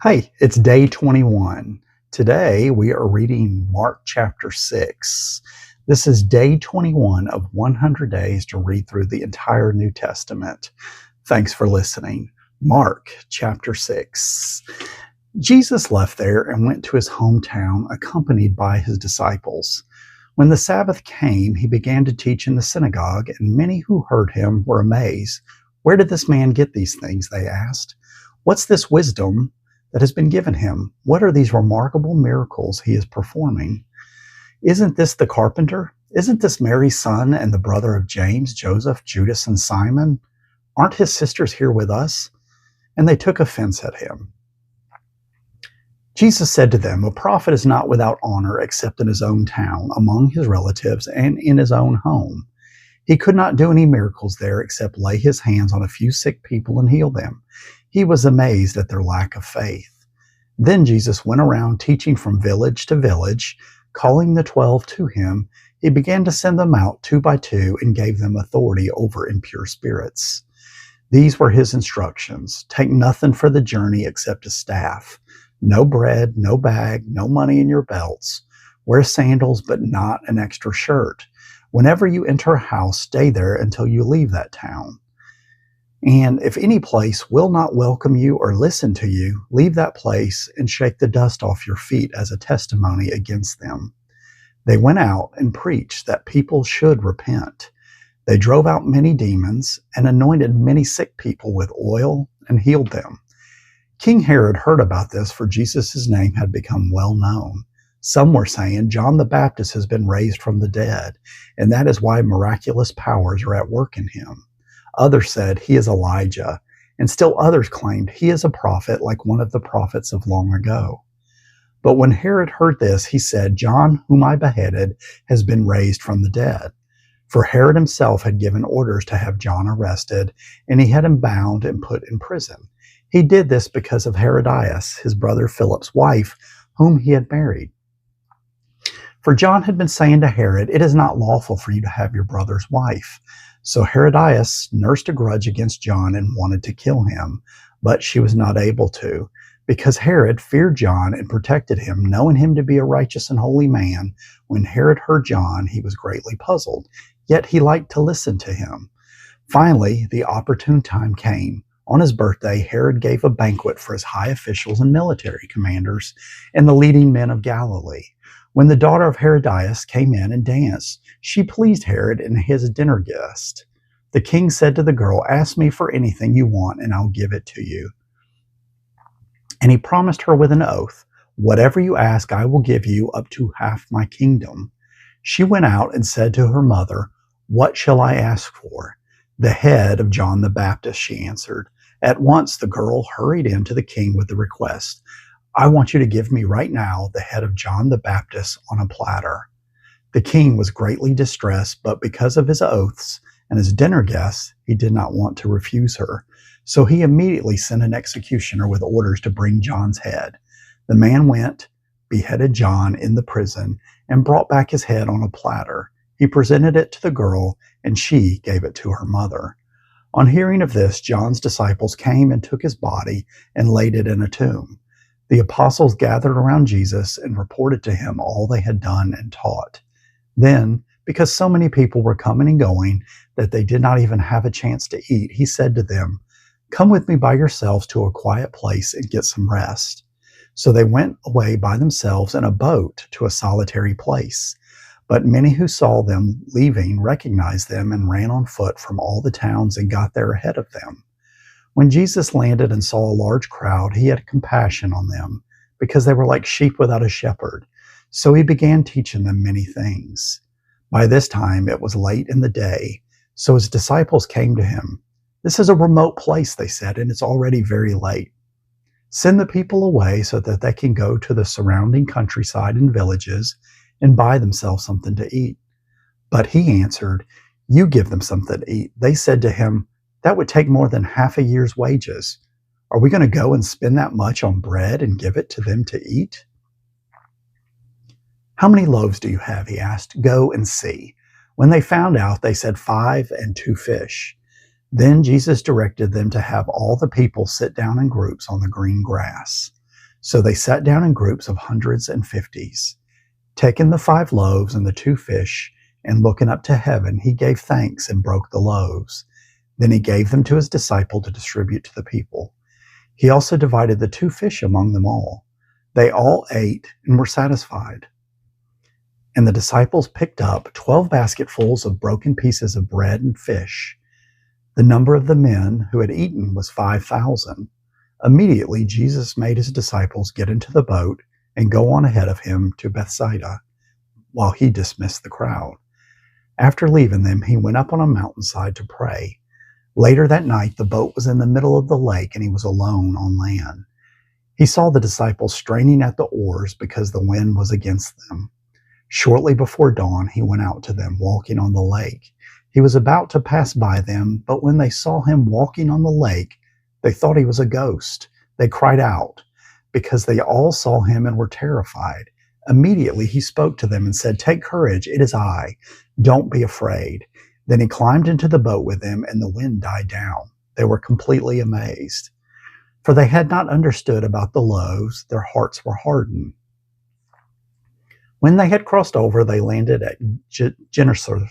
Hey, it's day 21. Today we are reading Mark chapter 6. This is day 21 of 100 days to read through the entire New Testament. Thanks for listening. Mark chapter 6. Jesus left there and went to his hometown accompanied by his disciples. When the Sabbath came, he began to teach in the synagogue, and many who heard him were amazed. "Where did this man get these things?" they asked. "What's this wisdom that has been given him? What are these remarkable miracles he is performing? Isn't this the carpenter? Isn't this Mary's son and the brother of James, Joseph, Judas, and Simon? Aren't his sisters here with us?" And they took offense at him. Jesus said to them, "A prophet is not without honor except in his own town, among his relatives, and in his own home." He could not do any miracles there except lay his hands on a few sick people and heal them. He was amazed at their lack of faith. Then Jesus went around teaching from village to village. Calling the 12 to him, he began to send them out two by two and gave them authority over impure spirits. These were his instructions: take nothing for the journey except a staff, no bread, no bag, no money in your belts. Wear sandals, but not an extra shirt. Whenever you enter a house, stay there until you leave that town. And if any place will not welcome you or listen to you, leave that place and shake the dust off your feet as a testimony against them. They went out and preached that people should repent. They drove out many demons and anointed many sick people with oil and healed them. King Herod heard about this, for Jesus' name had become well known. Some were saying, "John the Baptist has been raised from the dead, and that is why miraculous powers are at work in him." Others said, "He is Elijah," and still others claimed, "He is a prophet like one of the prophets of long ago." But when Herod heard this, he said, "John, whom I beheaded, has been raised from the dead." For Herod himself had given orders to have John arrested, and he had him bound and put in prison. He did this because of Herodias, his brother Philip's wife, whom he had married. For John had been saying to Herod, "It is not lawful for you to have your brother's wife." So Herodias nursed a grudge against John and wanted to kill him, but she was not able to, because Herod feared John and protected him, knowing him to be a righteous and holy man. When Herod heard John, he was greatly puzzled, yet he liked to listen to him. Finally, the opportune time came. On his birthday, Herod gave a banquet for his high officials and military commanders and the leading men of Galilee. When the daughter of Herodias came in and danced, she pleased Herod and his dinner guest. The king said to the girl, "Ask me for anything you want, and I'll give it to you." And he promised her with an oath, "Whatever you ask, I will give you, up to half my kingdom." She went out and said to her mother, "What shall I ask for?" "The head of John the Baptist," she answered. At once the girl hurried in to the king with the request, "I want you to give me right now the head of John the Baptist on a platter." The king was greatly distressed, but because of his oaths and his dinner guests, he did not want to refuse her. So he immediately sent an executioner with orders to bring John's head. The man went, beheaded John in the prison, and brought back his head on a platter. He presented it to the girl, and she gave it to her mother. On hearing of this, John's disciples came and took his body and laid it in a tomb. The apostles gathered around Jesus and reported to him all they had done and taught. Then, because so many people were coming and going that they did not even have a chance to eat, he said to them, "Come with me by yourselves to a quiet place and get some rest." So they went away by themselves in a boat to a solitary place. But many who saw them leaving recognized them and ran on foot from all the towns and got there ahead of them. When Jesus landed and saw a large crowd, he had compassion on them, because they were like sheep without a shepherd. So he began teaching them many things. By this time it was late in the day, so his disciples came to him. "This is a remote place," they said, "and it's already very late. Send the people away so that they can go to the surrounding countryside and villages and buy themselves something to eat." But he answered, "You give them something to eat." They said to him, "That would take more than half a year's wages. Are we going to go and spend that much on bread and give it to them to eat?" "How many loaves do you have?" he asked. "Go and see." When they found out, they said, 5 and 2 fish. Then Jesus directed them to have all the people sit down in groups on the green grass. So they sat down in groups of hundreds and fifties. Taking the 5 loaves and the 2 fish, and looking up to heaven, he gave thanks and broke the loaves. Then he gave them to his disciple to distribute to the people. He also divided the 2 fish among them all. They all ate and were satisfied. And the disciples picked up 12 basketfuls of broken pieces of bread and fish. The number of the men who had eaten was 5,000. Immediately Jesus made his disciples get into the boat and go on ahead of him to Bethsaida, while he dismissed the crowd. After leaving them, he went up on a mountainside to pray. Later that night, the boat was in the middle of the lake, and he was alone on land. He saw the disciples straining at the oars because the wind was against them. Shortly before dawn, he went out to them, walking on the lake. He was about to pass by them, but when they saw him walking on the lake, they thought he was a ghost. They cried out because they all saw him and were terrified. Immediately he spoke to them and said, "Take courage, it is I. Don't be afraid." Then he climbed into the boat with them, and the wind died down. They were completely amazed, for they had not understood about the loaves. Their hearts were hardened. When they had crossed over, they landed at Gennesaret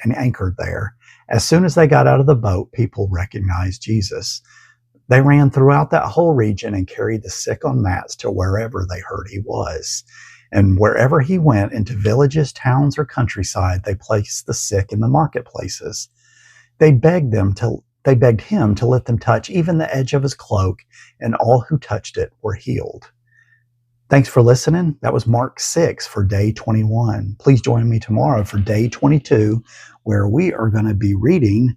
and anchored there. As soon as they got out of the boat, people recognized Jesus. They ran throughout that whole region and carried the sick on mats to wherever they heard he was. And wherever he went, into villages, towns, or countryside, they placed the sick in the marketplaces. They begged him to let them touch even the edge of his cloak, and all who touched it were healed. Thanks for listening. That was Mark 6 for day 21. Please join me tomorrow for day 22, where we are going to be reading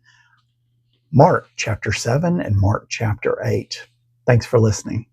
Mark chapter 7 and Mark chapter 8. Thanks for listening.